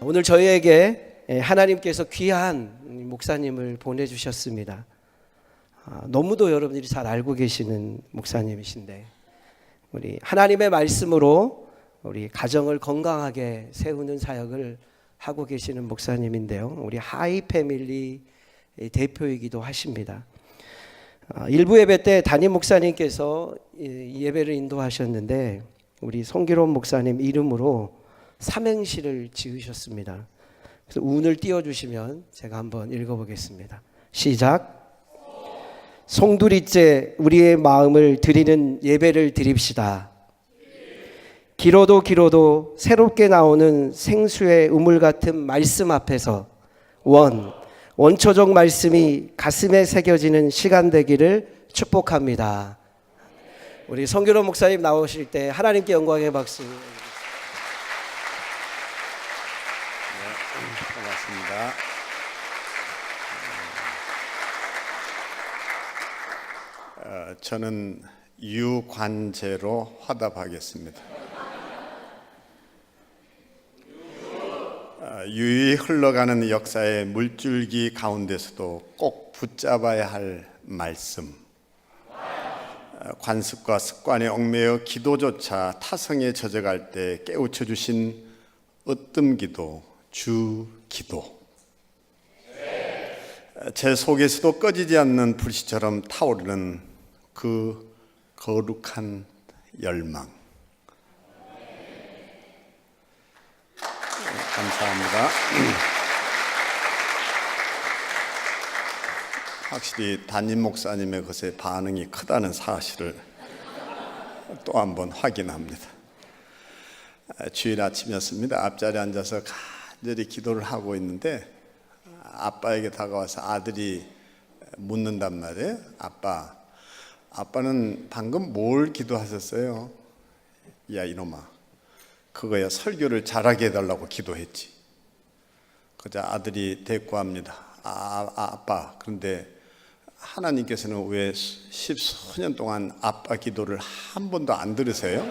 오늘 저희에게 하나님께서 귀한 목사님을 보내주셨습니다. 너무도 여러분들이 잘 알고 계시는 목사님이신데 우리 하나님의 말씀으로 우리 가정을 건강하게 세우는 사역을 하고 계시는 목사님인데요. 우리 하이 패밀리 대표이기도 하십니다. 일부 예배 때 담임 목사님께서 예배를 인도하셨는데 우리 송기론 목사님 이름으로 삼행시를 지으셨습니다. 그래서 운을 띄워주시면 제가 한번 읽어보겠습니다. 시작. 송두리째 우리의 마음을 드리는 예배를 드립시다. 길어도 새롭게 나오는 생수의 우물 같은 말씀 앞에서 원초적 말씀이 가슴에 새겨지는 시간 되기를 축복합니다. 우리 송기론 목사님 나오실 때 하나님께 영광의 박수. 반갑습니다. 저는 유관재로 화답하겠습니다. 유유히 흘러가는 역사의 물줄기 가운데서도 꼭 붙잡아야 할 말씀, 관습과 습관에 얽매여 기도조차 타성에 젖어갈 때 깨우쳐 주신 으뜸기도, 주기도, 제 속에서도 꺼지지 않는 불씨처럼 타오르는 그 거룩한 열망. 감사합니다. 확실히 담임 목사님의 것에 반응이 크다는 사실을 또 한번 확인합니다. 주일 아침이었습니다. 앞자리에 앉아서 간절히 기도를 하고 있는데 아빠에게 다가와서 아들이 묻는단 말이에요. 아빠는 방금 뭘 기도하셨어요? 야 이놈아, 그거야 설교를 잘하게 해달라고 기도했지. 그자 아들이 대꾸합니다. 아빠, 그런데 하나님께서는 왜 10수년 동안 아빠 기도를 한 번도 안 들으세요?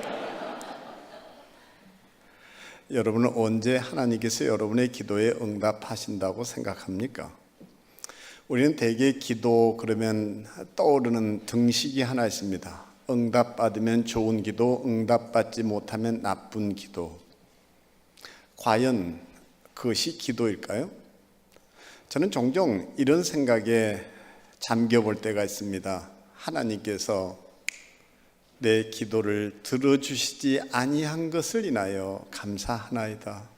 여러분은 언제 하나님께서 여러분의 기도에 응답하신다고 생각합니까? 우리는 대개 기도 그러면 떠오르는 등식이 하나 있습니다. 응답받으면 좋은 기도, 응답받지 못하면 나쁜 기도. 과연 그것이 기도일까요? 저는 종종 이런 생각에 잠겨볼 때가 있습니다. 하나님께서 내 기도를 들어주시지 아니한 것을 인하여 감사하나이다.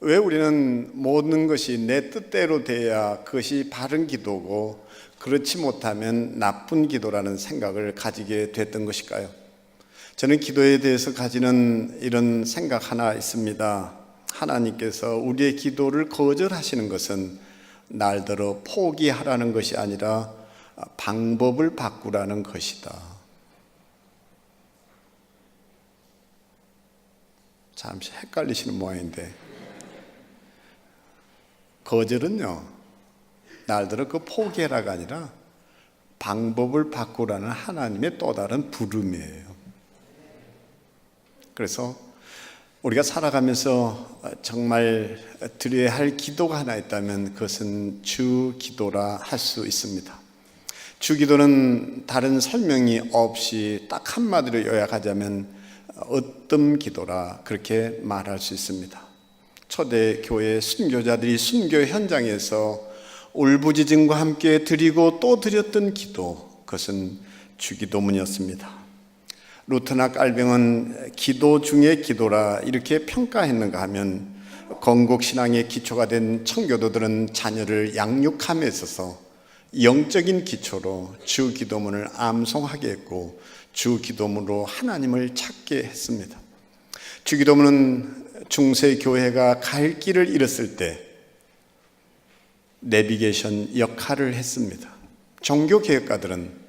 왜 우리는 모든 것이 내 뜻대로 돼야 그것이 바른 기도고 그렇지 못하면 나쁜 기도라는 생각을 가지게 됐던 것일까요? 저는 기도에 대해서 가지는 이런 생각 하나 있습니다. 하나님께서 우리의 기도를 거절하시는 것은 날더러 포기하라는 것이 아니라 방법을 바꾸라는 것이다. 잠시 헷갈리시는 모양인데, 거절은요 날들어 그 포기해라가 아니라 방법을 바꾸라는 하나님의 또 다른 부름이에요. 그래서 우리가 살아가면서 정말 드려야 할 기도가 하나 있다면 그것은 주기도라 할 수 있습니다. 주기도는 다른 설명이 없이 딱 한마디로 요약하자면 으뜸기도라 그렇게 말할 수 있습니다. 초대교회 순교자들이 순교 현장에서 울부짖음과 함께 드리고 또 드렸던 기도, 그것은 주기도문이었습니다. 루터나 깔병은 기도 중의 기도라 이렇게 평가했는가 하면 건국신앙의 기초가 된 청교도들은 자녀를 양육함에 있어서 영적인 기초로 주기도문을 암송하게 했고 주기도문으로 하나님을 찾게 했습니다. 주기도문은 중세교회가 갈 길을 잃었을 때 내비게이션 역할을 했습니다. 종교개혁가들은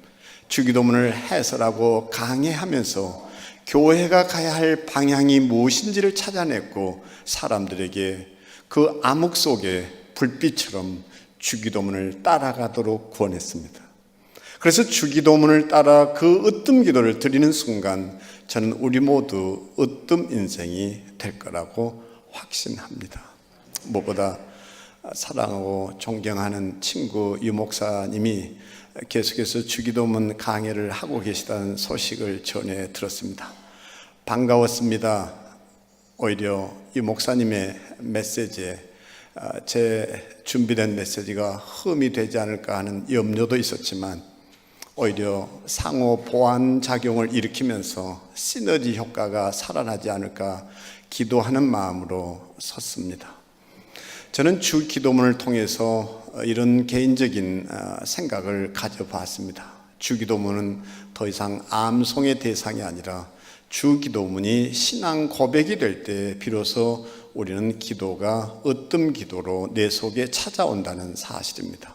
주기도문을 해설하고 강해하면서 교회가 가야 할 방향이 무엇인지를 찾아냈고 사람들에게 그 암흑 속에 불빛처럼 주기도문을 따라가도록 권했습니다. 그래서 주기도문을 따라 그 으뜸 기도를 드리는 순간 저는 우리 모두 으뜸 인생이 될 거라고 확신합니다. 무엇보다 사랑하고 존경하는 친구 유 목사님이 계속해서 주기도문 강해를 하고 계시다는 소식을 전해 들었습니다. 반가웠습니다. 오히려 이 목사님의 메시지에 제 준비된 메시지가 흠이 되지 않을까 하는 염려도 있었지만 오히려 상호 보완 작용을 일으키면서 시너지 효과가 살아나지 않을까 기도하는 마음으로 섰습니다. 저는 주 기도문을 통해서 이런 개인적인 생각을 가져봤습니다. 주 기도문은 더 이상 암송의 대상이 아니라 주 기도문이 신앙 고백이 될 때 비로소 우리는 기도가 으뜸 기도로 내 속에 찾아온다는 사실입니다.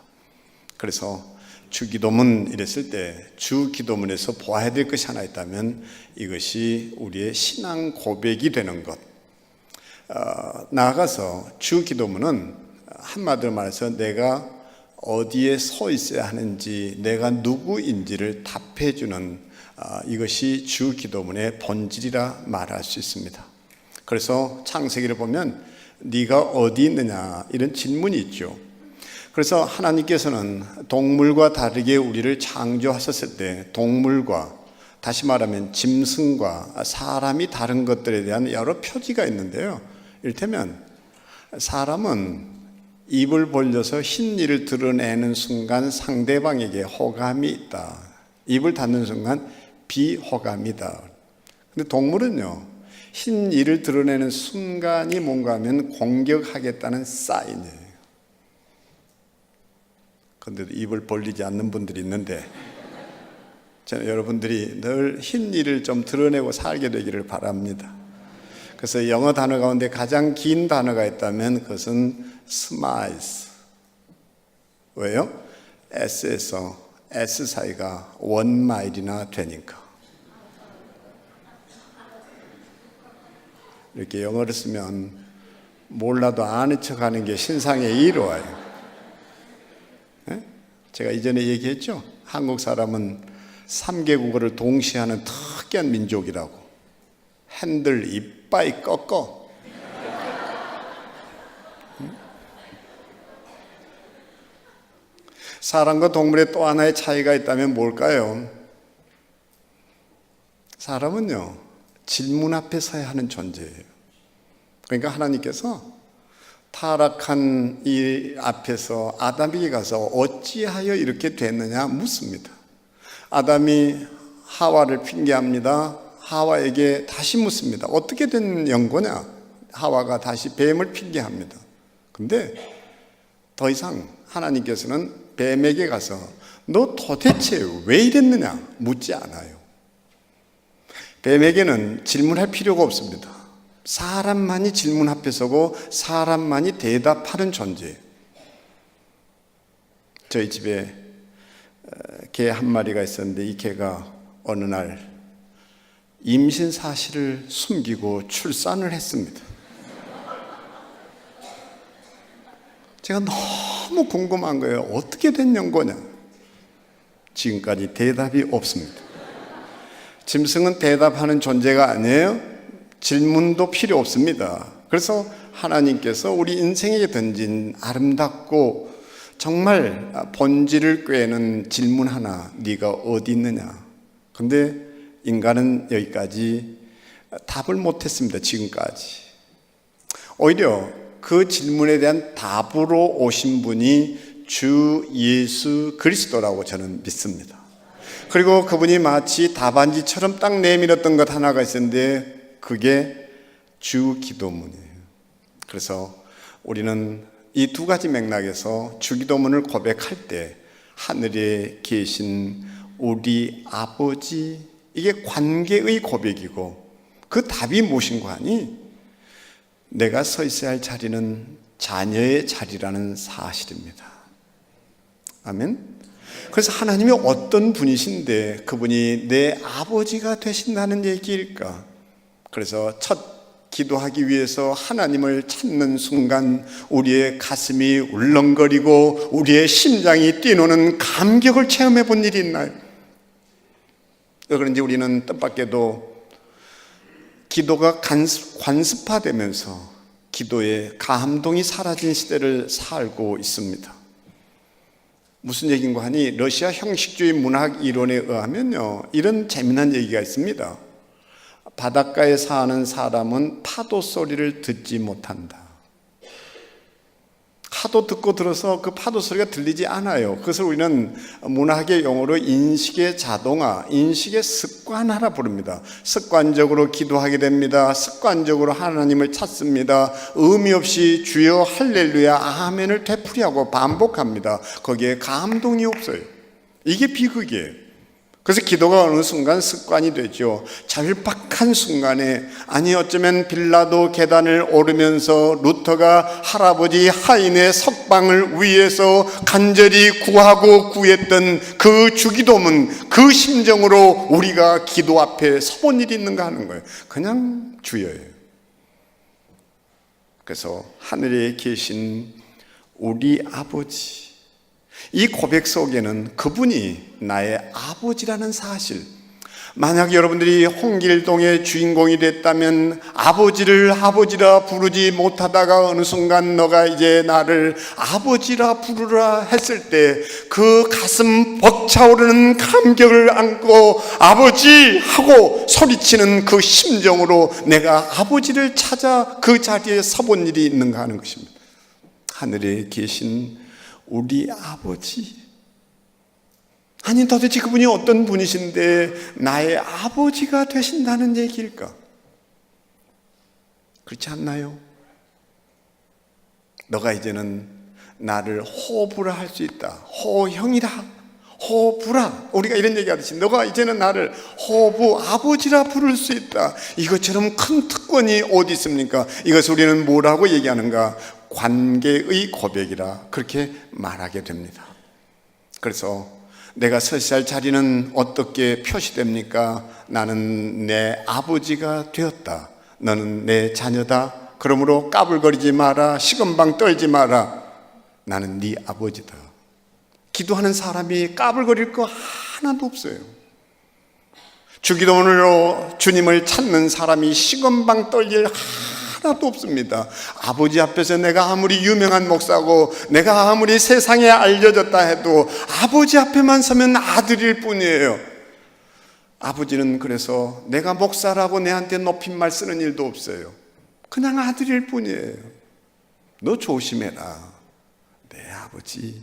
그래서 주 기도문 이랬을 때 주 기도문에서 보아야 될 것이 하나 있다면 이것이 우리의 신앙 고백이 되는 것. 나아가서 주 기도문은 한마디로 말해서 내가 어디에 서 있어야 하는지, 내가 누구인지를 답해주는 이것이 주 기도문의 본질이라 말할 수 있습니다. 그래서 창세기를 보면 네가 어디 있느냐 이런 질문이 있죠. 그래서 하나님께서는 동물과 다르게 우리를 창조하셨을 때 동물과, 다시 말하면 짐승과 사람이 다른 것들에 대한 여러 표지가 있는데요. 이를테면 사람은 입을 벌려서 흰니를 드러내는 순간 상대방에게 호감이 있다. 입을 닫는 순간 비호감이다. 근데 동물은요, 흰니를 드러내는 순간이 뭔가 하면 공격하겠다는 사인이에요. 그런데도 입을 벌리지 않는 분들이 있는데 저는 여러분들이 늘 흰니를 좀 드러내고 살게 되기를 바랍니다. 그래서 영어 단어 가운데 가장 긴 단어가 있다면 그것은 smiles. 왜요? S에서 S 사이가 1마일이나 되니까. 이렇게 영어를 쓰면 몰라도 아는 척하는 게 신상의 1호예요. 제가 이전에 얘기했죠. 한국 사람은 3개 국어를 동시에 하는 특이한 민족이라고. 핸들 이빠이 꺾어. 사람과 동물의 또 하나의 차이가 있다면 뭘까요? 사람은요, 질문 앞에 서야 하는 존재예요. 그러니까 하나님께서 타락한 이 앞에서 아담에게 가서 어찌하여 이렇게 됐느냐 묻습니다. 아담이 하와를 핑계합니다. 하와에게 다시 묻습니다. 어떻게 된 연고냐? 하와가 다시 뱀을 핑계합니다. 근데 더 이상 하나님께서는 뱀에게 가서 너 도대체 왜 이랬느냐 묻지 않아요. 뱀에게는 질문할 필요가 없습니다. 사람만이 질문 앞에 서고 사람만이 대답하는 존재예요. 저희 집에 개 한 마리가 있었는데 이 개가 어느 날 임신 사실을 숨기고 출산을 했습니다. 제가 너무 궁금한 거예요. 어떻게 된 연고냐? 지금까지 대답이 없습니다. 짐승은 대답하는 존재가 아니에요. 질문도 필요 없습니다. 그래서 하나님께서 우리 인생에 던진 아름답고 정말 본질을 꿰는 질문 하나, 네가 어디 있느냐? 근데 인간은 여기까지 답을 못했습니다. 지금까지. 오히려 그 질문에 대한 답으로 오신 분이 주 예수 그리스도라고 저는 믿습니다. 그리고 그분이 마치 답안지처럼 딱 내밀었던 것 하나가 있었는데 그게 주 기도문이에요. 그래서 우리는 이 두 가지 맥락에서 주 기도문을 고백할 때 하늘에 계신 우리 아버지, 이게 관계의 고백이고 그 답이 무엇인가 하니 내가 서 있어야 할 자리는 자녀의 자리라는 사실입니다. 아멘. 그래서 하나님이 어떤 분이신데 그분이 내 아버지가 되신다는 얘기일까? 그래서 첫 기도하기 위해서 하나님을 찾는 순간 우리의 가슴이 울렁거리고 우리의 심장이 뛰노는 감격을 체험해 본 일이 있나요? 그런지 우리는 뜻밖에도 기도가 관습화되면서 기도의 감동이 사라진 시대를 살고 있습니다. 무슨 얘기인가 하니 러시아 형식주의 문학 이론에 의하면요, 이런 재미난 얘기가 있습니다. 바닷가에 사는 사람은 파도 소리를 듣지 못한다. 하도 듣고 들어서 그 파도 소리가 들리지 않아요. 그것을 우리는 문학의 용어로 인식의 자동화, 인식의 습관화라 부릅니다. 습관적으로 기도하게 됩니다. 습관적으로 하나님을 찾습니다. 의미 없이 주여 할렐루야 아멘을 되풀이하고 반복합니다. 거기에 감동이 없어요. 이게 비극이에요. 그래서 기도가 어느 순간 습관이 되죠. 절박한 순간에, 아니 어쩌면 빌라도 계단을 오르면서 루터가 할아버지 하인의 석방을 위해서 간절히 구하고 구했던 그 주기도문, 그 심정으로 우리가 기도 앞에 서본 일이 있는가 하는 거예요. 그냥 주여예요. 그래서 하늘에 계신 우리 아버지, 이 고백 속에는 그분이 나의 아버지라는 사실, 만약 여러분들이 홍길동의 주인공이 됐다면 아버지를 아버지라 부르지 못하다가 어느 순간 너가 이제 나를 아버지라 부르라 했을 때 그 가슴 벅차오르는 감격을 안고 아버지 하고 소리치는 그 심정으로 내가 아버지를 찾아 그 자리에 서본 일이 있는가 하는 것입니다. 하늘에 계신 우리 아버지, 아니 도대체 그분이 어떤 분이신데 나의 아버지가 되신다는 얘기일까? 그렇지 않나요? 너가 이제는 나를 호부라 할 수 있다. 호형이라, 호부라. 우리가 이런 얘기하듯이 너가 이제는 나를 호부, 아버지라 부를 수 있다. 이것처럼 큰 특권이 어디 있습니까? 이것을 우리는 뭐라고 얘기하는가? 관계의 고백이라 그렇게 말하게 됩니다. 그래서 내가 서야 할 자리는 어떻게 표시됩니까? 나는 내 아버지가 되었다. 너는 내 자녀다. 그러므로 까불거리지 마라. 시건방 떨지 마라. 나는 네 아버지다. 기도하는 사람이 까불거릴 거 하나도 없어요. 주기도문으로 주님을 찾는 사람이 시건방 떨릴 하나도 없습니다. 아버지 앞에서 내가 아무리 유명한 목사고 내가 아무리 세상에 알려졌다 해도 아버지 앞에만 서면 아들일 뿐이에요. 아버지는 그래서 내가 목사라고 내한테 높임말 쓰는 일도 없어요. 그냥 아들일 뿐이에요. 너 조심해라, 내 아버지.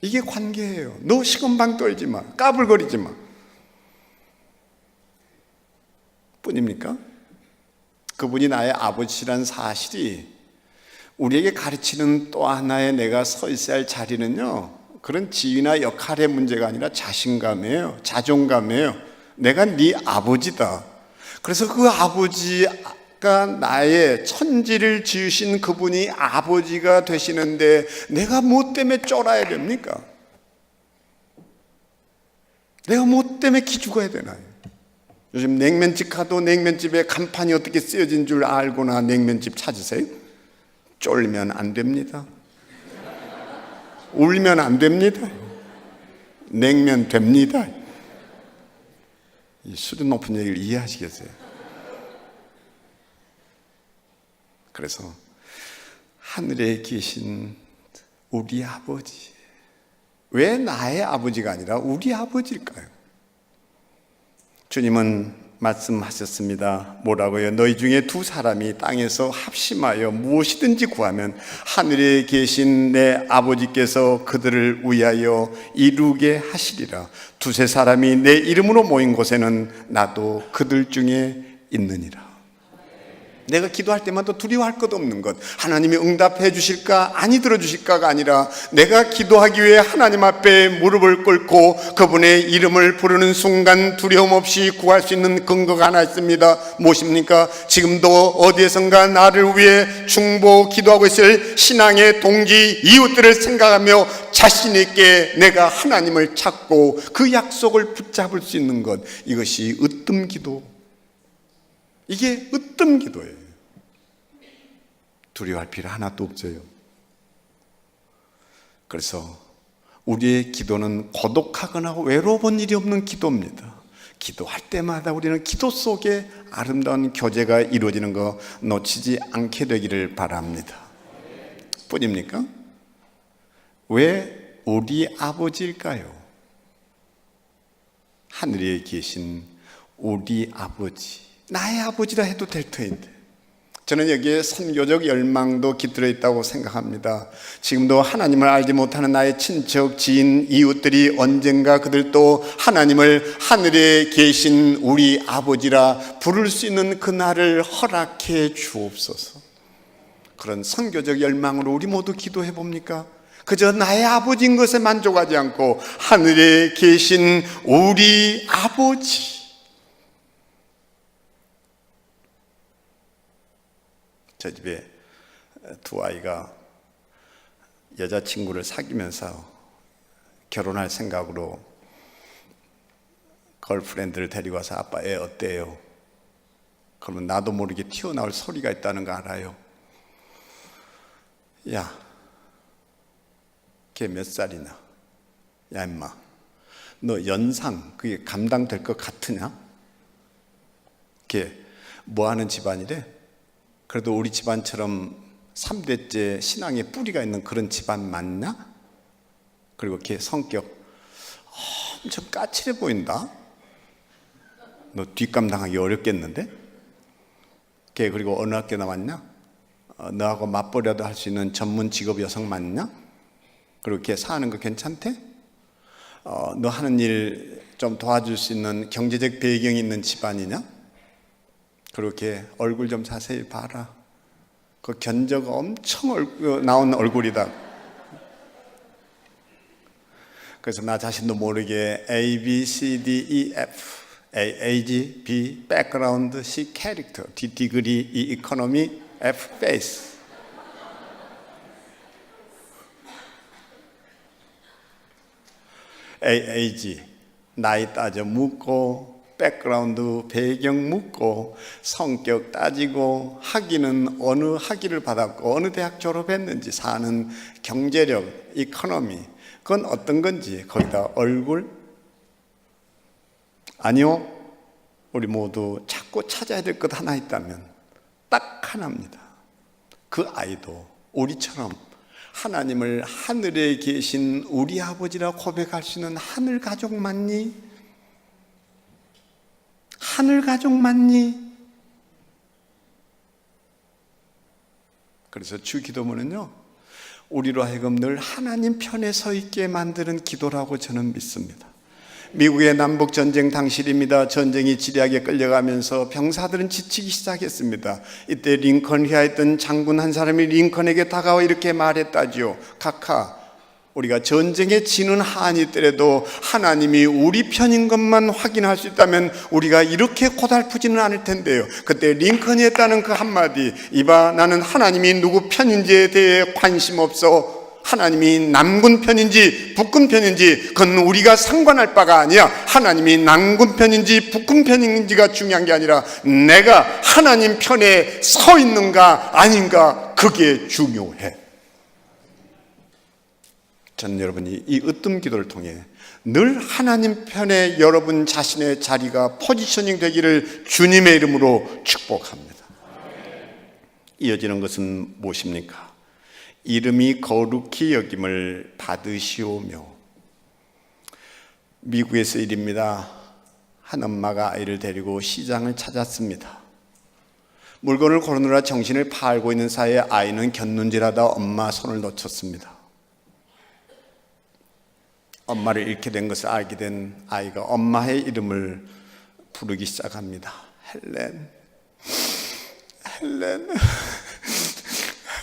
이게 관계예요. 너 시건방 떨지 마, 까불거리지 마 뿐입니까? 그분이 나의 아버지라는 사실이 우리에게 가르치는 또 하나의 내가 서 있어야 할 자리는요, 그런 지위나 역할의 문제가 아니라 자신감이에요. 자존감이에요. 내가 네 아버지다. 그래서 그 아버지가 나의 천지를 지으신 그분이 아버지가 되시는데 내가 뭐 때문에 쫄아야 됩니까? 내가 뭐 때문에 기죽어야 되나요? 요즘 냉면집 가도 냉면집에 간판이 어떻게 쓰여진 줄 알고나 냉면집 찾으세요? 쫄면 안 됩니다. 울면 안 됩니다. 냉면 됩니다. 이 수준 높은 얘기를 이해하시겠어요? 그래서 하늘에 계신 우리 아버지, 왜 나의 아버지가 아니라 우리 아버지일까요? 주님은 말씀하셨습니다. 뭐라고요? 너희 중에 두 사람이 땅에서 합심하여 무엇이든지 구하면 하늘에 계신 내 아버지께서 그들을 위하여 이루게 하시리라. 두세 사람이 내 이름으로 모인 곳에는 나도 그들 중에 있느니라. 내가 기도할 때마다 두려워할 것 없는 것, 하나님이 응답해 주실까 아니 들어주실까가 아니라 내가 기도하기 위해 하나님 앞에 무릎을 꿇고 그분의 이름을 부르는 순간 두려움 없이 구할 수 있는 근거가 하나 있습니다. 무엇입니까? 지금도 어디에선가 나를 위해 중보 기도하고 있을 신앙의 동지 이웃들을 생각하며 자신 있게 내가 하나님을 찾고 그 약속을 붙잡을 수 있는 것, 이것이 으뜸 기도, 이게 으뜸 기도예요. 두려워할 필요 하나도 없어요. 그래서 우리의 기도는 고독하거나 외로운 일이 없는 기도입니다. 기도할 때마다 우리는 기도 속에 아름다운 교제가 이루어지는 거 놓치지 않게 되기를 바랍니다. 뿐입니까? 왜 우리 아버지일까요? 하늘에 계신 우리 아버지, 나의 아버지라 해도 될 터인데, 저는 여기에 선교적 열망도 깃들어 있다고 생각합니다. 지금도 하나님을 알지 못하는 나의 친척, 지인, 이웃들이 언젠가 그들도 하나님을 하늘에 계신 우리 아버지라 부를 수 있는 그날을 허락해 주옵소서. 그런 선교적 열망으로 우리 모두 기도해 봅니까? 그저 나의 아버지인 것에 만족하지 않고 하늘에 계신 우리 아버지, 저 집에 두 아이가 여자친구를 사귀면서 결혼할 생각으로 걸프렌드를 데리고 와서 아빠 애 어때요? 그러면 나도 모르게 튀어나올 소리가 있다는 거 알아요. 야, 걔 몇 살이나? 야 임마, 너 연상 그게 감당될 것 같으냐? 걔 뭐하는 집안이래? 그래도 우리 집안처럼 3대째 신앙의 뿌리가 있는 그런 집안 맞냐? 그리고 걔 성격 엄청 까칠해 보인다. 너 뒷감당하기 어렵겠는데? 걔 그리고 어느 학교 나왔냐? 너하고 맞벌이라도 할 수 있는 전문 직업 여성 맞냐? 그리고 걔 사는 거 괜찮대? 너 하는 일 좀 도와줄 수 있는 경제적 배경이 있는 집안이냐? 그렇게 얼굴 좀 자세히 봐라. 그 견적 엄청 나온 얼굴이다. 그래서 나 자신도 모르게 A, B, C, D, E, F, A, age, B, background, C, character, D, degree, E, economy, F, face. A, age, 나이 따져 묻고, 백그라운드 배경 묻고, 성격 따지고, 학위는 어느 학위를 받았고 어느 대학 졸업했는지, 사는 경제력, 이코노미, 그건 어떤 건지, 거기다 얼굴? 아니요, 우리 모두 찾고 찾아야 될 것 하나 있다면 딱 하나입니다. 그 아이도 우리처럼 하나님을 하늘에 계신 우리 아버지라 고백할 수 있는 하늘 가족 맞니? 하늘 가족 맞니? 그래서 주 기도문은요, 우리로 하여금 늘 하나님 편에 서 있게 만드는 기도라고 저는 믿습니다. 미국의 남북전쟁 당시입니다. 전쟁이 지리하게 끌려가면서 병사들은 지치기 시작했습니다. 이때 링컨 휘하에 있던 장군 한 사람이 링컨에게 다가와 이렇게 말했다지요. 카카, 우리가 전쟁에 지는 한이 있더라도 하나님이 우리 편인 것만 확인할 수 있다면 우리가 이렇게 고달프지는 않을 텐데요. 그때 링컨이 했다는 그 한마디, 이봐, 나는 하나님이 누구 편인지에 대해 관심 없어. 하나님이 남군 편인지 북군 편인지 그건 우리가 상관할 바가 아니야. 하나님이 남군 편인지 북군 편인지가 중요한 게 아니라 내가 하나님 편에 서 있는가 아닌가, 그게 중요해. 저는 여러분이 이 으뜸 기도를 통해 늘 하나님 편에 여러분 자신의 자리가 포지셔닝 되기를 주님의 이름으로 축복합니다. 이어지는 것은 무엇입니까? 이름이 거룩히 여김을 받으시오며. 미국에서 일입니다. 한 엄마가 아이를 데리고 시장을 찾았습니다. 물건을 고르느라 정신을 팔고 있는 사이에 아이는 곁눈질하다 엄마 손을 놓쳤습니다. 엄마를 잃게 된 것을 알게 된 아이가 엄마의 이름을 부르기 시작합니다. 헬렌, 헬렌,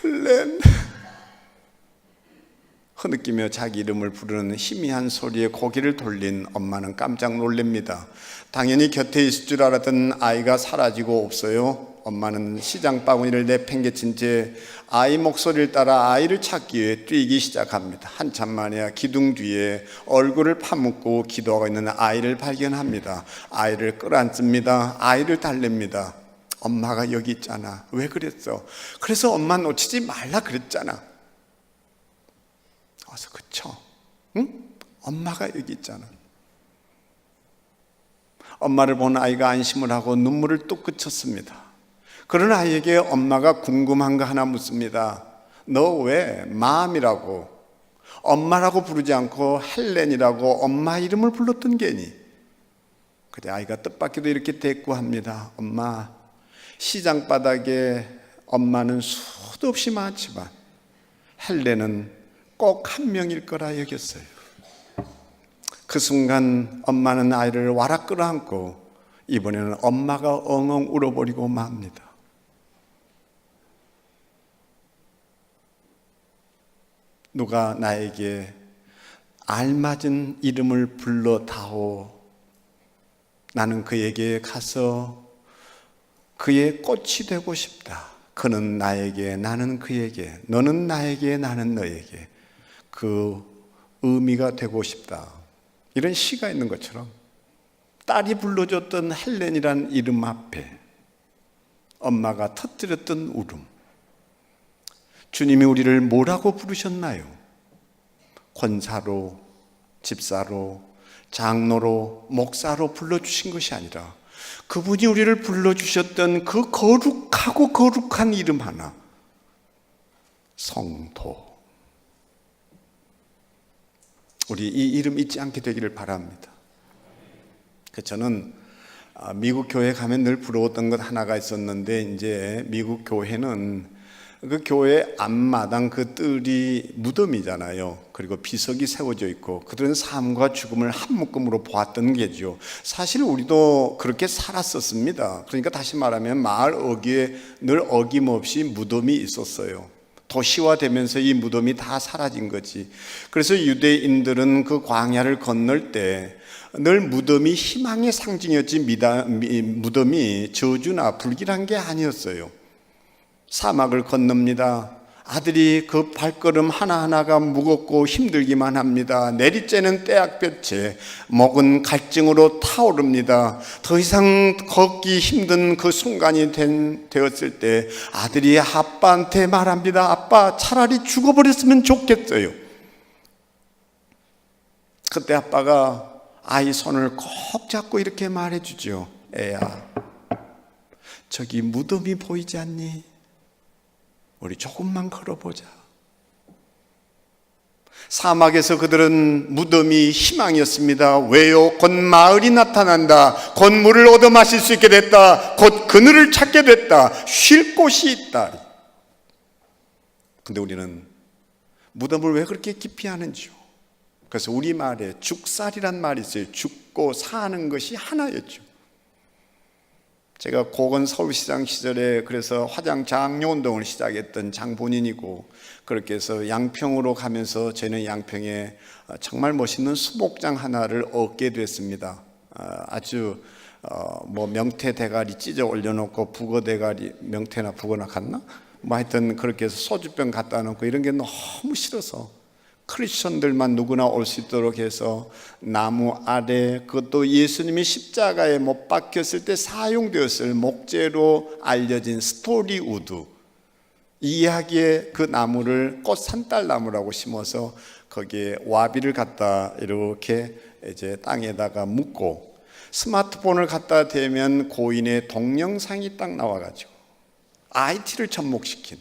헬렌. 흐느끼며 자기 이름을 부르는 희미한 소리에 고개를 돌린 엄마는 깜짝 놀랍니다. 당연히 곁에 있을 줄 알았던 아이가 사라지고 없어요. 엄마는 시장 바구니를 내팽개친 채 아이 목소리를 따라 아이를 찾기 위해 뛰기 시작합니다. 한참 만에야 기둥 뒤에 얼굴을 파묻고 기도하고 있는 아이를 발견합니다. 아이를 끌어안습니다. 아이를 달랩니다. 엄마가 여기 있잖아. 왜 그랬어? 그래서 엄마 놓치지 말라 그랬잖아. 와서 그쳐. 응? 엄마가 여기 있잖아. 엄마를 본 아이가 안심을 하고 눈물을 뚝 그쳤습니다. 그런 아이에게 엄마가 궁금한 거 하나 묻습니다. 너 왜 맘이라고 엄마라고 부르지 않고 헬렌이라고 엄마 이름을 불렀던 게니? 그때 아이가 뜻밖에도 이렇게 대꾸합니다. 엄마, 시장 바닥에 엄마는 수도 없이 많지만 헬렌은 꼭 한 명일 거라 여겼어요. 그 순간 엄마는 아이를 와락 끌어안고 이번에는 엄마가 엉엉 울어버리고 맙니다. 누가 나에게 알맞은 이름을 불러다오. 나는 그에게 가서 그의 꽃이 되고 싶다. 그는 나에게, 나는 그에게, 너는 나에게, 나는 너에게 그 의미가 되고 싶다. 이런 시가 있는 것처럼 딸이 불러줬던 헬렌이란 이름 앞에 엄마가 터뜨렸던 울음. 주님이 우리를 뭐라고 부르셨나요? 권사로, 집사로, 장로로, 목사로 불러주신 것이 아니라 그분이 우리를 불러주셨던 그 거룩하고 거룩한 이름 하나, 성도. 우리 이 이름 잊지 않게 되기를 바랍니다. 저는 미국 교회 가면 늘 부러웠던 것 하나가 있었는데, 이제 미국 교회는 그 교회 앞마당 그 뜰이 무덤이잖아요. 그리고 비석이 세워져 있고 그들은 삶과 죽음을 한 묶음으로 보았던 게죠. 사실 우리도 그렇게 살았었습니다. 그러니까 다시 말하면 마을 어귀에 늘 어김없이 무덤이 있었어요. 도시화되면서 이 무덤이 다 사라진 거지. 그래서 유대인들은 그 광야를 건널 때 늘 무덤이 희망의 상징이었지 무덤이 저주나 불길한 게 아니었어요. 사막을 건넙니다. 아들이 그 발걸음 하나하나가 무겁고 힘들기만 합니다. 내리째는 떼약볕에 목은 갈증으로 타오릅니다. 더 이상 걷기 힘든 그 순간이 되었을 때 아들이 아빠한테 말합니다. 아빠, 차라리 죽어버렸으면 좋겠어요. 그때 아빠가 아이 손을 꼭 잡고 이렇게 말해주죠. 애야, 저기 무덤이 보이지 않니? 우리 조금만 걸어보자. 사막에서 그들은 무덤이 희망이었습니다. 왜요? 곧 마을이 나타난다. 곧 물을 얻어 마실 수 있게 됐다. 곧 그늘을 찾게 됐다. 쉴 곳이 있다. 근데 우리는 무덤을 왜 그렇게 깊이 하는지요? 그래서 우리말에 죽살이란 말이 있어요. 죽고 사는 것이 하나였죠. 제가 고건 서울시장 시절에 그래서 화장 장려 운동을 시작했던 장본인이고, 그렇게 해서 양평으로 가면서 저는 양평에 정말 멋있는 수목장 하나를 얻게 됐습니다. 아주 뭐 명태 대가리 찢어 올려놓고 북어 대가리, 명태나 북어나 같나? 뭐 하여튼 그렇게 해서 소주병 갖다 놓고 이런 게 너무 싫어서 크리스천들만 누구나 올 수 있도록 해서 나무 아래, 그것도 예수님이 십자가에 못 박혔을 때 사용되었을 목재로 알려진 스토리 우드, 이야기의 그 나무를 꽃 산딸나무라고 심어서 거기에 와비를 갖다 이렇게 이제 땅에다가 묻고 스마트폰을 갖다 대면 고인의 동영상이 딱 나와가지고 IT를 접목시킨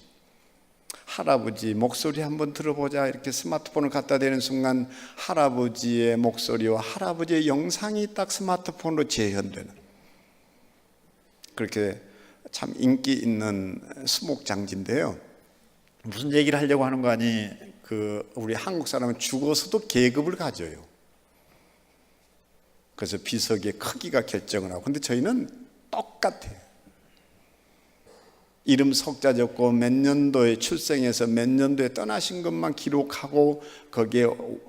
할아버지 목소리 한번 들어보자 이렇게 스마트폰을 갖다 대는 순간 할아버지의 목소리와 할아버지의 영상이 딱 스마트폰으로 재현되는, 그렇게 참 인기 있는 수목장지인데요. 무슨 얘기를 하려고 하는 거 아니? 우리 한국 사람은 죽어서도 계급을 가져요. 그래서 비석의 크기가 결정을 하고, 근데 저희는 똑같아요. 이름 석자 적고 몇 년도에 출생해서 몇 년도에 떠나신 것만 기록하고 거기에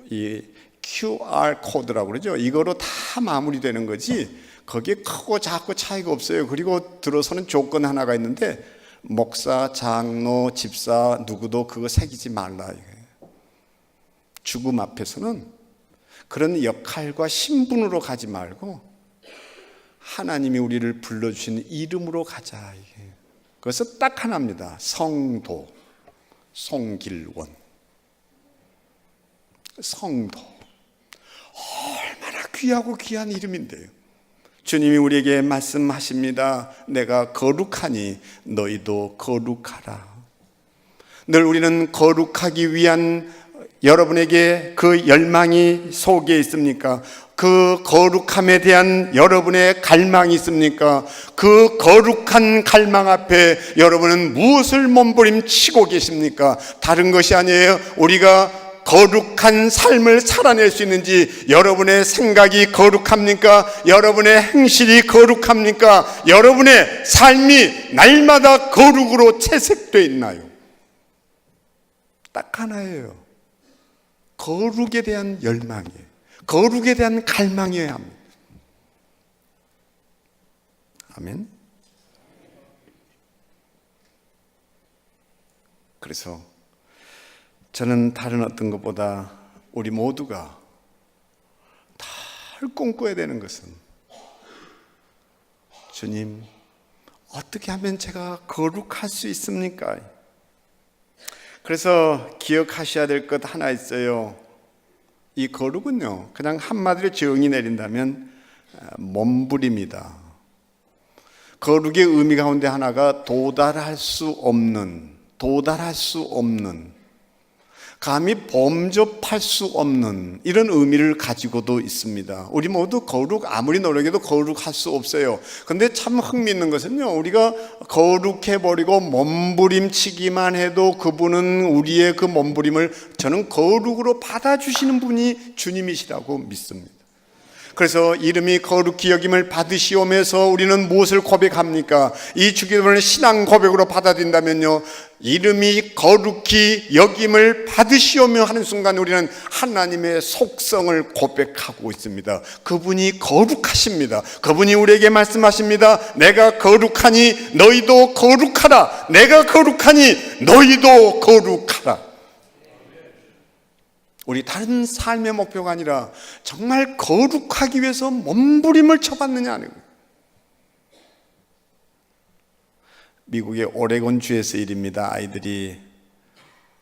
이 QR 코드라고 그러죠. 이거로 다 마무리되는 거지 거기에 크고 작고 차이가 없어요. 그리고 들어서는 조건 하나가 있는데 목사, 장로, 집사 누구도 그거 새기지 말라 이거예요. 죽음 앞에서는 그런 역할과 신분으로 가지 말고 하나님이 우리를 불러주신 이름으로 가자 이게. 그래서 딱 하나입니다. 성도, 송길원. 성도. 얼마나 귀하고 귀한 이름인데요. 주님이 우리에게 말씀하십니다. 내가 거룩하니 너희도 거룩하라. 늘 우리는 거룩하기 위한 여러분에게 그 열망이 속에 있습니까? 그 거룩함에 대한 여러분의 갈망이 있습니까? 그 거룩한 갈망 앞에 여러분은 무엇을 몸부림치고 계십니까? 다른 것이 아니에요. 우리가 거룩한 삶을 살아낼 수 있는지, 여러분의 생각이 거룩합니까? 여러분의 행실이 거룩합니까? 여러분의 삶이 날마다 거룩으로 채색되어 있나요? 딱 하나예요. 거룩에 대한 열망이에요. 거룩에 대한 갈망이어야 합니다. 아멘. 그래서 저는 다른 어떤 것보다 우리 모두가 다 꿈꿔야 되는 것은, 주님, 어떻게 하면 제가 거룩할 수 있습니까? 그래서 기억하셔야 될 것 하나 있어요. 이 거룩은요, 그냥 한마디로 정의 내린다면 몸부림이다. 거룩의 의미 가운데 하나가 도달할 수 없는, 감히 범접할 수 없는 이런 의미를 가지고도 있습니다. 우리 모두 거룩, 아무리 노력해도 거룩할 수 없어요. 근데 참 흥미있는 것은요, 우리가 거룩해버리고 몸부림치기만 해도 그분은 우리의 그 몸부림을 저는 거룩으로 받아주시는 분이 주님이시라고 믿습니다. 그래서 이름이 거룩히 여김을 받으시오면서 우리는 무엇을 고백합니까? 이 주기도문을 신앙 고백으로 받아들인다면요, 이름이 거룩히 여김을 받으시오며 하는 순간 우리는 하나님의 속성을 고백하고 있습니다. 그분이 거룩하십니다. 그분이 우리에게 말씀하십니다. 내가 거룩하니 너희도 거룩하라. 내가 거룩하니 너희도 거룩하라. 우리 다른 삶의 목표가 아니라 정말 거룩하기 위해서 몸부림을 쳐봤느냐 하는 거예요. 미국의 오레곤 주에서 일입니다. 아이들이,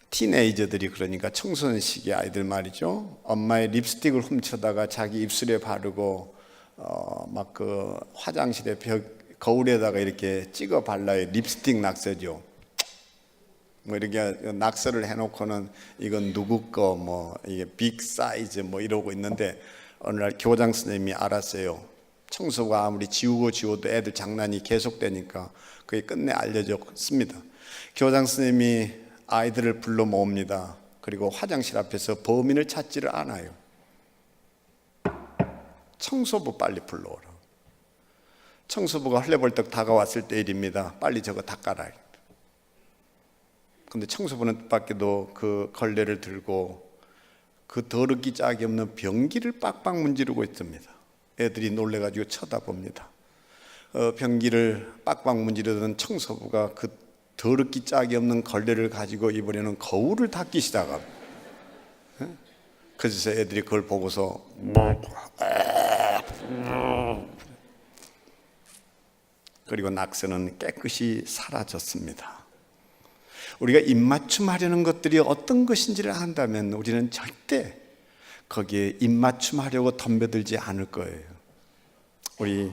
티네이저들이, 그러니까 청소년 시기 아이들 말이죠, 엄마의 립스틱을 훔쳐다가 자기 입술에 바르고 막 그 화장실에 거울에다가 이렇게 찍어 발라요. 립스틱 낙서죠. 뭐 이렇게 낙서를 해놓고는 이건 누구 거, 뭐 이게 빅 사이즈 뭐 이러고 있는데, 어느 날 교장 선생님이 알았어요. 청소가 아무리 지우고 애들 장난이 계속되니까 그게 끝내 알려졌습니다. 교장 선생님이 아이들을 불러 모읍니다. 그리고 화장실 앞에서 범인을 찾지를 않아요. 청소부 빨리 불러오라. 청소부가 헐레벌떡 다가왔을 때 일입니다. 빨리 저거 닦아라. 근데 청소부는 뜻밖에도 그 걸레를 들고 그 더럽기 짝이 없는 변기를 빡빡 문지르고 있습니다. 애들이 놀래가지고 쳐다봅니다. 변기를 빡빡 문지르던 청소부가 그 더럽기 짝이 없는 걸레를 가지고 이번에는 거울을 닦기 시작합니다. 그래서 애들이 그걸 보고서 그리고 낙서는 깨끗이 사라졌습니다. 우리가 입맞춤 하려는 것들이 어떤 것인지를 안다면 우리는 절대 거기에 입맞춤 하려고 덤벼들지 않을 거예요. 우리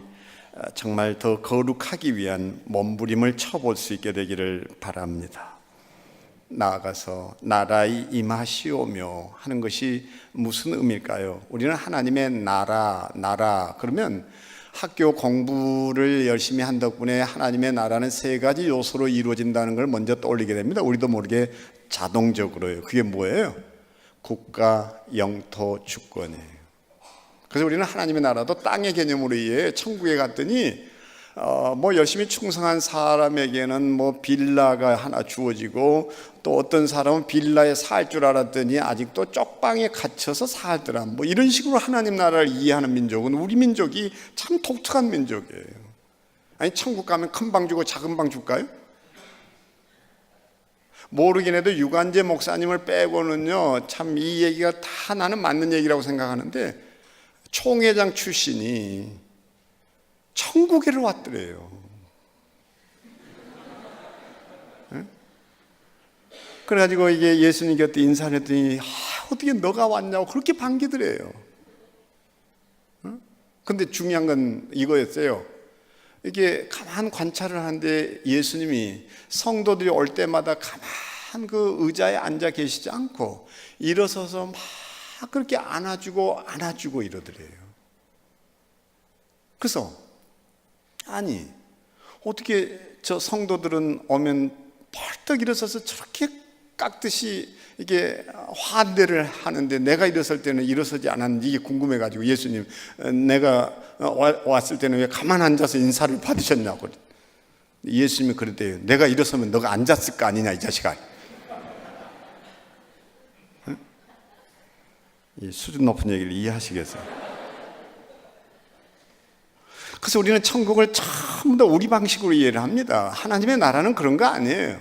정말 더 거룩하기 위한 몸부림을 쳐볼 수 있게 되기를 바랍니다. 나아가서 나라의 임하시오며 하는 것이 무슨 의미일까요? 우리는 하나님의 나라 그러면 학교 공부를 열심히 한 덕분에 하나님의 나라는 세 가지 요소로 이루어진다는 걸 먼저 떠올리게 됩니다. 우리도 모르게 자동적으로요. 그게 뭐예요? 국가, 영토, 주권이에요. 그래서 우리는 하나님의 나라도 땅의 개념으로 이해해. 천국에 갔더니 뭐 열심히 충성한 사람에게는 뭐 빌라가 하나 주어지고, 또 어떤 사람은 빌라에 살 줄 알았더니 아직도 쪽방에 갇혀서 살더라. 뭐 이런 식으로 하나님 나라를 이해하는 민족은 우리 민족이 참 독특한 민족이에요. 아니, 천국 가면 큰 방 주고 작은 방 줄까요? 모르긴 해도 유관재 목사님을 빼고는요, 참 이 얘기가 다 나는 맞는 얘기라고 생각하는데, 총회장 출신이 천국에를 왔더래요. 그래가지고 이게 예수님 곁에 인사를 했더니 어떻게 너가 왔냐고 그렇게 반기더래요. 근데 중요한 건 이거였어요. 이게 가만 관찰을 하는데 예수님이 성도들이 올 때마다 가만 그 의자에 앉아 계시지 않고 일어서서 막 그렇게 안아주고 이러더래요. 그래서 아니 어떻게 저 성도들은 오면 벌떡 일어서서 저렇게 깎듯이 이게 환대를 하는데 내가 일어설 때는 일어서지 않았는지 이게 궁금해가지고 예수님 내가 왔을 때는 왜 가만 앉아서 인사를 받으셨냐고. 예수님이 그랬대요. 내가 일어서면 너가 앉았을 거 아니냐 이 자식아. 응? 이 수준 높은 얘기를 이해하시겠어요? 그래서 우리는 천국을 전부 다 우리 방식으로 이해를 합니다. 하나님의 나라는 그런 거 아니에요.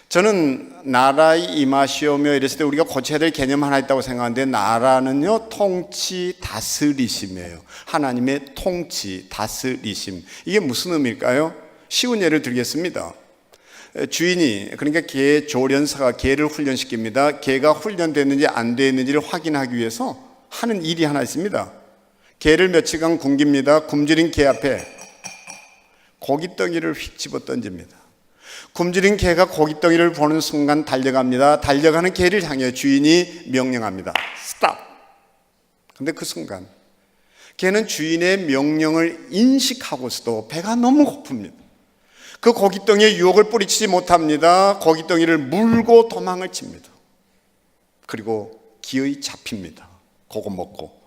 저는 나라의 임하시오며 이랬을 때 우리가 고쳐야 될 개념 하나 있다고 생각하는데, 나라는요 통치 다스리심이에요. 하나님의 통치 다스리심. 이게 무슨 의미일까요? 쉬운 예를 들겠습니다. 주인이, 그러니까 개 조련사가 개를 훈련시킵니다. 개가 훈련됐는지 안 됐는지를 확인하기 위해서 하는 일이 하나 있습니다. 개를 며칠간 굶깁니다. 굶주린 개 앞에 고깃덩이를 휙 집어 던집니다. 굶주린 개가 고깃덩이를 보는 순간 달려갑니다. 달려가는 개를 향해 주인이 명령합니다. 스탑! 근데 그 순간 개는 주인의 명령을 인식하고서도 배가 너무 고픕니다. 그 고깃덩이의 유혹을 뿌리치지 못합니다. 고깃덩이를 물고 도망을 칩니다. 그리고 기어이 잡힙니다. 그거 먹고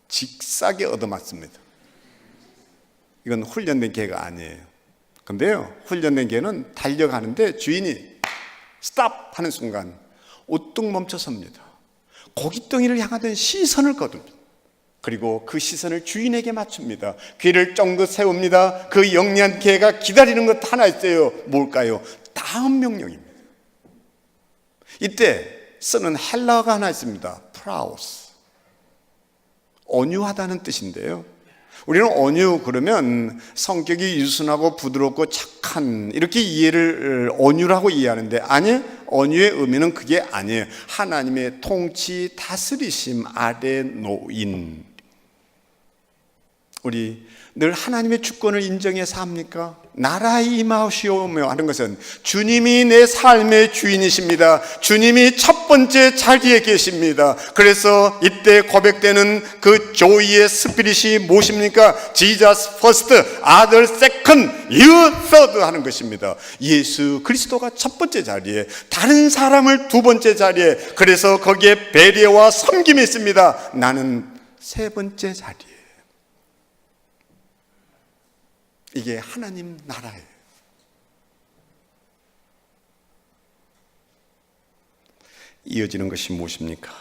직사게 얻어맞습니다. 이건 훈련된 개가 아니에요. 근데요, 훈련된 개는 달려가는데 주인이 스탑 하는 순간 우뚝 멈춰 섭니다. 고깃덩이를 향하던 시선을 거둡니다. 그리고 그 시선을 주인에게 맞춥니다. 귀를 쫑긋 세웁니다. 그 영리한 개가 기다리는 것 하나 있어요. 뭘까요? 다음 명령입니다. 이때 쓰는 헬라어가 하나 있습니다. 프라우스. 온유하다는 뜻인데요, 우리는 온유 그러면 성격이 유순하고 부드럽고 착한, 이렇게 이해를 온유라고 이해하는데, 아니, 온유의 의미는 그게 아니에요. 하나님의 통치 다스리심 아래 놓인, 우리 늘 하나님의 주권을 인정해서 합니까? 나라의 임하시오며 하는 것은 주님이 내 삶의 주인이십니다. 주님이 첫 번째 자리에 계십니다. 그래서 이때 고백되는 그 조이의 스피릿이 무엇입니까? Jesus first, other second, you third 하는 것입니다. 예수 그리스도가 첫 번째 자리에, 다른 사람을 두 번째 자리에, 그래서 거기에 배려와 섬김이 있습니다. 나는 세 번째 자리에. 이게 하나님 나라예요. 이어지는 것이 무엇입니까?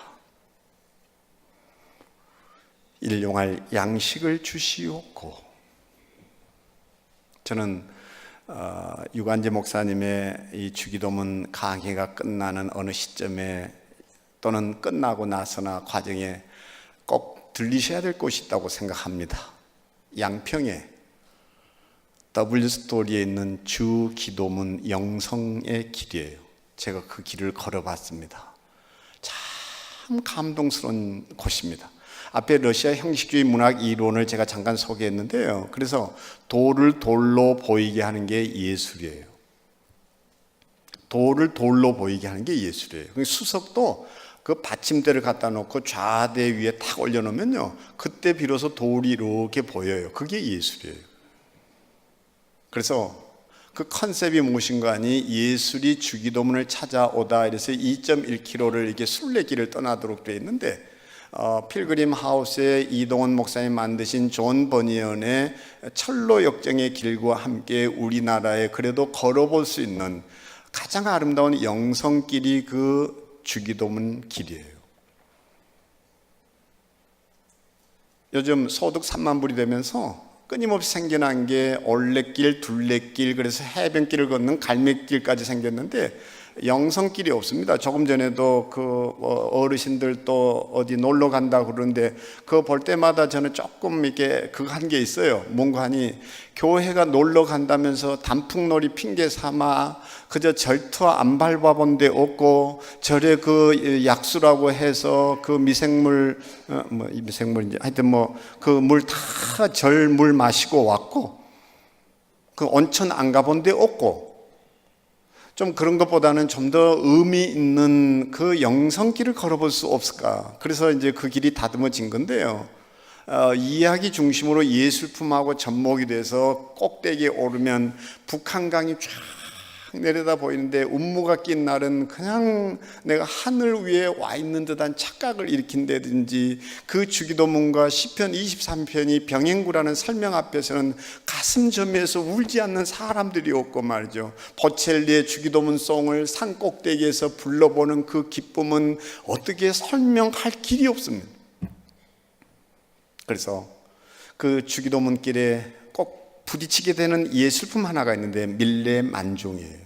일용할 양식을 주시옵고. 저는 유관재 목사님의 이 주기도문 강해가 끝나는 어느 시점에, 또는 끝나고 나서나 과정에 꼭 들리셔야 될 곳이 있다고 생각합니다. 양평에 W스토리에 있는 주 기도문 영성의 길이에요. 제가 그 길을 걸어봤습니다. 참 감동스러운 곳입니다. 앞에 러시아 형식주의 문학 이론을 제가 잠깐 소개했는데요, 그래서 돌을 돌로 보이게 하는 게 예술이에요. 돌을 돌로 보이게 하는 게 예술이에요. 수석도 그 받침대를 갖다 놓고 좌대 위에 탁 올려놓으면요, 그때 비로소 돌이 이렇게 보여요. 그게 예술이에요. 그래서 그 컨셉이 무엇인가 하니, 예술이 주기도문을 찾아오다 이래서 2.1km를 이렇게 순례길을 떠나도록 되어 있는데, 필그림 하우스에 이동원 목사님 만드신 존 버니언의 철로 역정의 길과 함께 우리나라에 그래도 걸어볼 수 있는 가장 아름다운 영성길이 그 주기도문 길이에요. 요즘 소득 3만 불이 되면서 끊임없이 생겨난 게 올레길, 둘레길, 그래서 해변길을 걷는 갈매길까지 생겼는데, 영성길이 없습니다. 조금 전에도 어르신들 또 어디 놀러 간다 그러는데 그거 볼 때마다 저는 조금 이렇게 그거 한 게 있어요. 뭔가 하니 교회가 놀러 간다면서 단풍놀이 핑계 삼아 그저 절투 안 밟아본 데 없고 절에 그 약수라고 해서 그 미생물인지 하여튼 그 물 다 절 물 마시고 왔고 그 온천 안 가본 데 없고 좀 그런 것보다는 좀 더 의미 있는 그 영성길을 걸어볼 수 없을까. 그래서 이제 그 길이 다듬어진 건데요. 이야기 중심으로 예술품하고 접목이 돼서 꼭대기에 오르면 북한강이 쫙 내려다 보이는데 운무가 낀 날은 그냥 내가 하늘 위에 와 있는 듯한 착각을 일으킨다든지 그 주기도문과 시편 23편이 병행구라는 설명 앞에서는 가슴 저미에서 울지 않는 사람들이 없고 말이죠. 보첼리의 주기도문송을 산 꼭대기에서 불러보는 그 기쁨은 어떻게 설명할 길이 없습니다. 그래서 그 주기도문길에 꼭 부딪히게 되는 예술품 하나가 있는데 밀레만종이에요.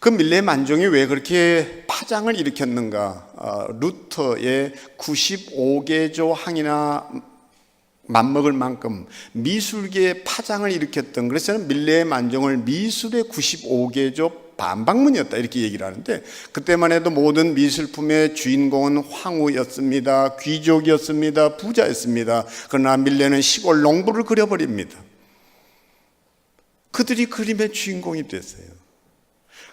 그 밀레만종이 왜 그렇게 파장을 일으켰는가? 루터의 95개조 항이나 맞먹을 만큼 미술계에 파장을 일으켰던, 그래서 저는 밀레만종을 미술의 95개조 반박문이었다 이렇게 얘기를 하는데, 그때만 해도 모든 미술품의 주인공은 황후였습니다. 귀족이었습니다. 부자였습니다. 그러나 밀레는 시골 농부를 그려버립니다. 그들이 그림의 주인공이 됐어요.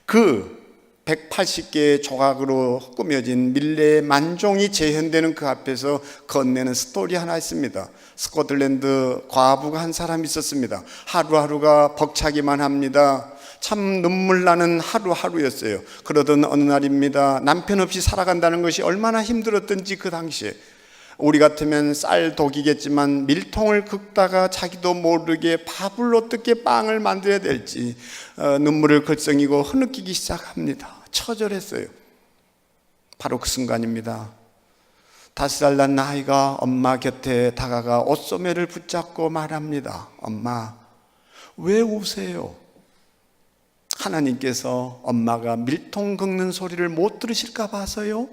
그 180개의 조각으로 꾸며진 밀레만종이 재현되는 그 앞에서 건네는 스토리 하나 있습니다. 스코틀랜드 과부가 한 사람이 있었습니다. 하루하루가 벅차기만 합니다. 참 눈물 나는 하루하루였어요. 그러던 어느 날입니다. 남편 없이 살아간다는 것이 얼마나 힘들었던지 그 당시에 우리 같으면 쌀 독이겠지만 밀통을 긁다가 자기도 모르게 밥을 어떻게 빵을 만들어야 될지 눈물을 글썽이고 흐느끼기 시작합니다. 처절했어요. 바로 그 순간입니다. 5살 난 아이가 엄마 곁에 다가가 옷소매를 붙잡고 말합니다. 엄마, 왜 우세요? 하나님께서 엄마가 밀통 긁는 소리를 못 들으실까 봐서요?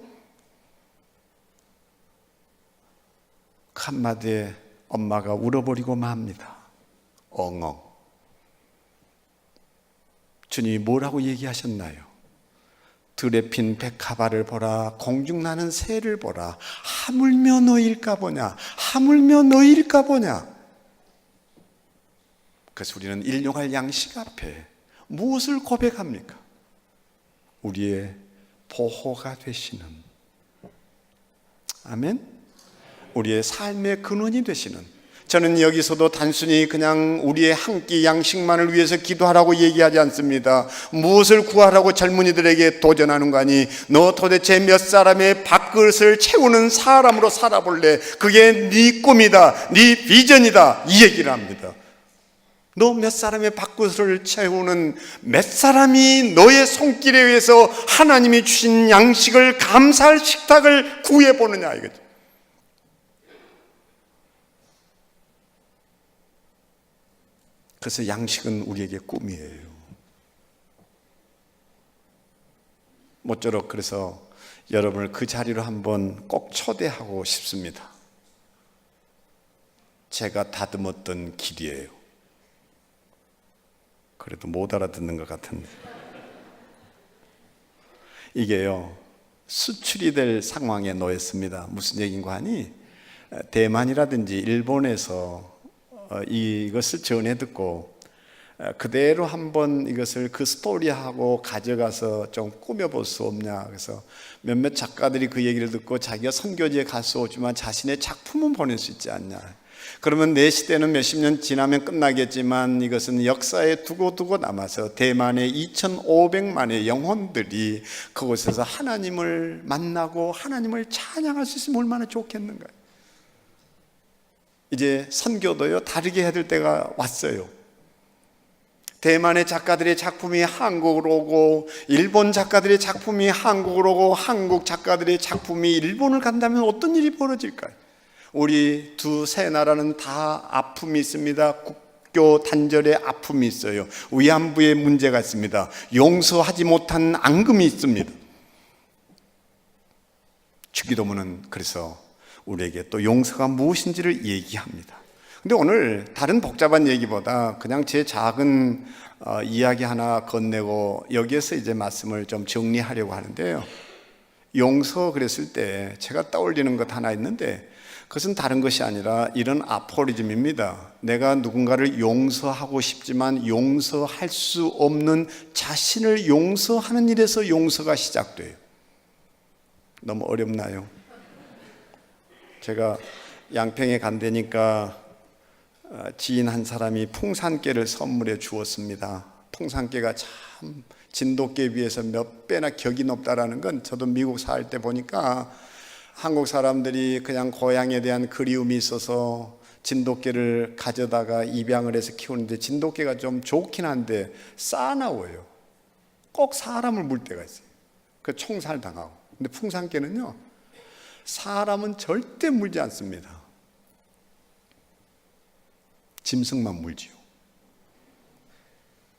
한마디에 엄마가 울어버리고 맙니다. 엉엉. 주님이 뭐라고 얘기하셨나요? 들에 핀 백합화를 보라, 공중 나는 새를 보라. 하물며 너일까 보냐, 하물며 너일까 보냐. 그래서 우리는 일용할 양식 앞에 무엇을 고백합니까? 우리의 보호가 되시는, 아멘? 우리의 삶의 근원이 되시는, 저는 여기서도 단순히 그냥 우리의 한 끼 양식만을 위해서 기도하라고 얘기하지 않습니다. 무엇을 구하라고 젊은이들에게 도전하는 거 아니? 너 도대체 몇 사람의 밥그릇을 채우는 사람으로 살아볼래? 그게 네 꿈이다, 네 비전이다, 이 얘기를 합니다. 너 몇 사람의 밥그릇을 채우는, 몇 사람이 너의 손길에 의해서 하나님이 주신 양식을 감사할 식탁을 구해보느냐 이거죠. 그래서 양식은 우리에게 꿈이에요. 모쪼록 그래서 여러분을 그 자리로 한번 꼭 초대하고 싶습니다. 제가 다듬었던 길이에요. 그래도 못 알아듣는 것 같은데, 이게요 수출이 될 상황에 놓였습니다. 무슨 얘기인가 하니, 대만이라든지 일본에서 이것을 전해 듣고 그대로 한번 이것을 그 스토리하고 가져가서 좀 꾸며볼 수 없냐. 그래서 몇몇 작가들이 그 얘기를 듣고 자기가 선교지에 갈 수 없지만 자신의 작품은 보낼 수 있지 않냐. 그러면 내 시대는 몇십 년 지나면 끝나겠지만 이것은 역사에 두고두고 남아서 대만의 2,500만의 영혼들이 그곳에서 하나님을 만나고 하나님을 찬양할 수 있으면 얼마나 좋겠는가. 이제 선교도요 다르게 해야 될 때가 왔어요. 대만의 작가들의 작품이 한국으로 오고, 일본 작가들의 작품이 한국으로 오고, 한국 작가들의 작품이 일본을 간다면 어떤 일이 벌어질까요? 우리 두세 나라는 다 아픔이 있습니다. 학교 단절에 아픔이 있어요. 위안부에 문제가 있습니다. 용서하지 못한 앙금이 있습니다. 주기도문은 그래서 우리에게 또 용서가 무엇인지를 얘기합니다. 근데 오늘 다른 복잡한 얘기보다 그냥 제 작은 이야기 하나 건네고 여기에서 이제 말씀을 좀 정리하려고 하는데요. 용서 그랬을 때 제가 떠올리는 것 하나 있는데 그것은 다른 것이 아니라 이런 아포리즘입니다. 내가 누군가를 용서하고 싶지만 용서할 수 없는 자신을 용서하는 일에서 용서가 시작돼요. 너무 어렵나요? 제가 양평에 간다니까 지인 한 사람이 풍산깨를 선물해 주었습니다. 풍산깨가 참 진돗개에 비해서 몇 배나 격이 높다라는 건 저도 미국 살 때 보니까 한국 사람들이 그냥 고향에 대한 그리움이 있어서 진돗개를 가져다가 입양을 해서 키우는데 진돗개가 좀 좋긴 한데 싸나워요. 꼭 사람을 물 때가 있어요. 그 총살 당하고. 근데 풍산개는요, 사람은 절대 물지 않습니다. 짐승만 물지요.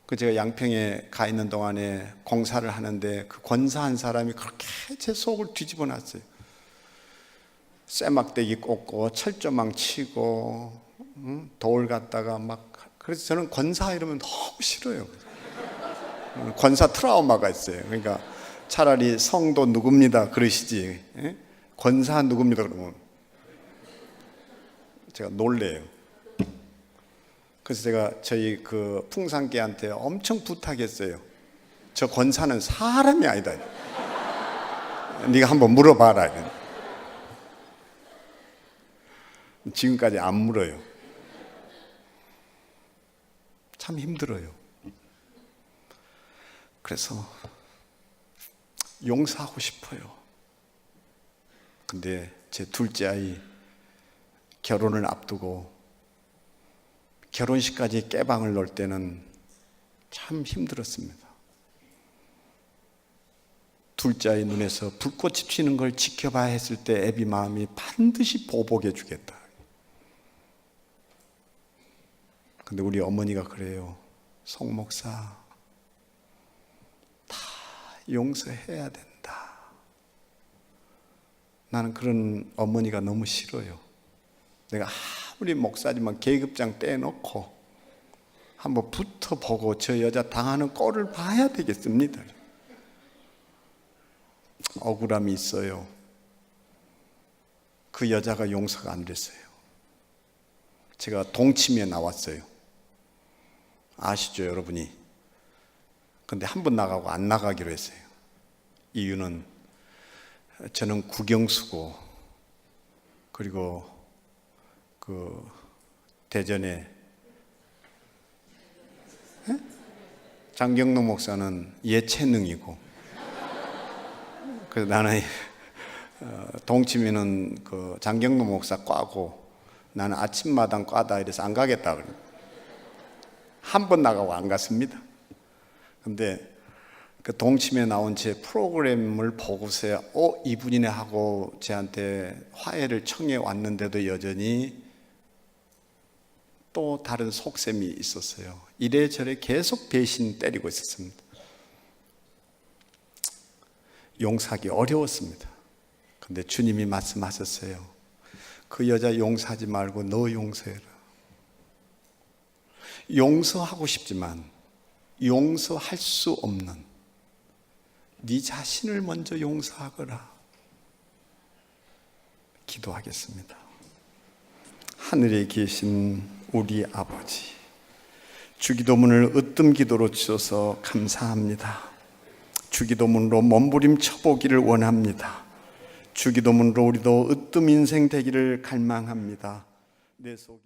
그 제가 양평에 가 있는 동안에 공사를 하는데 그 권사 한 사람이 그렇게 제 속을 뒤집어 놨어요. 쇠막대기 꽂고 철조망 치고 돌 갖다가 막, 그래서 저는 권사 이러면 너무 싫어요. 권사 트라우마가 있어요. 그러니까 차라리 성도 누굽니다 그러시지, 예? 권사 누굽니다 그러면 제가 놀래요. 그래서 제가 저희 그 풍산개한테 엄청 부탁했어요. 저 권사는 사람이 아니다. 네가 한번 물어봐라. 지금까지 안 물어요. 참 힘들어요. 그래서 용서하고 싶어요. 근데 제 둘째 아이 결혼을 앞두고 결혼식까지 깨방을 넣을 때는 참 힘들었습니다. 둘째 아이 눈에서 불꽃이 튀는 걸 지켜봐야 했을 때 애비 마음이 반드시 보복해 주겠다. 근데 우리 어머니가 그래요. 송 목사, 다 용서해야 된다. 나는 그런 어머니가 너무 싫어요. 내가 아무리 목사지만 계급장 떼놓고 한번 붙어보고 저 여자 당하는 꼴을 봐야 되겠습니다. 억울함이 있어요. 그 여자가 용서가 안 됐어요. 제가 동치미에 나왔어요. 아시죠, 여러분이? 근데 한 번 나가고 안 나가기로 했어요. 이유는 저는 국영수고, 그리고 그 대전에 장경록 목사는 예체능이고, 그래서 나는 동치미는 그 장경록 목사 과고 나는 아침마당 과다 이래서 안 가겠다. 한 번 나가고 안 갔습니다. 근데 그 동치미에 나온 제 프로그램을 보고서 이분이네 하고 저한테 화해를 청해 왔는데도 여전히 또 다른 속셈이 있었어요. 이래저래 계속 배신 때리고 있었습니다. 용서하기 어려웠습니다. 근데 주님이 말씀하셨어요. 그 여자 용서하지 말고 너 용서해라. 용서하고 싶지만 용서할 수 없는 네 자신을 먼저 용서하거라. 기도하겠습니다. 하늘에 계신 우리 아버지, 주기도문을 으뜸 기도로 주셔서 감사합니다. 주기도문으로 몸부림쳐보기를 원합니다. 주기도문으로 우리도 으뜸 인생 되기를 갈망합니다. 내 속에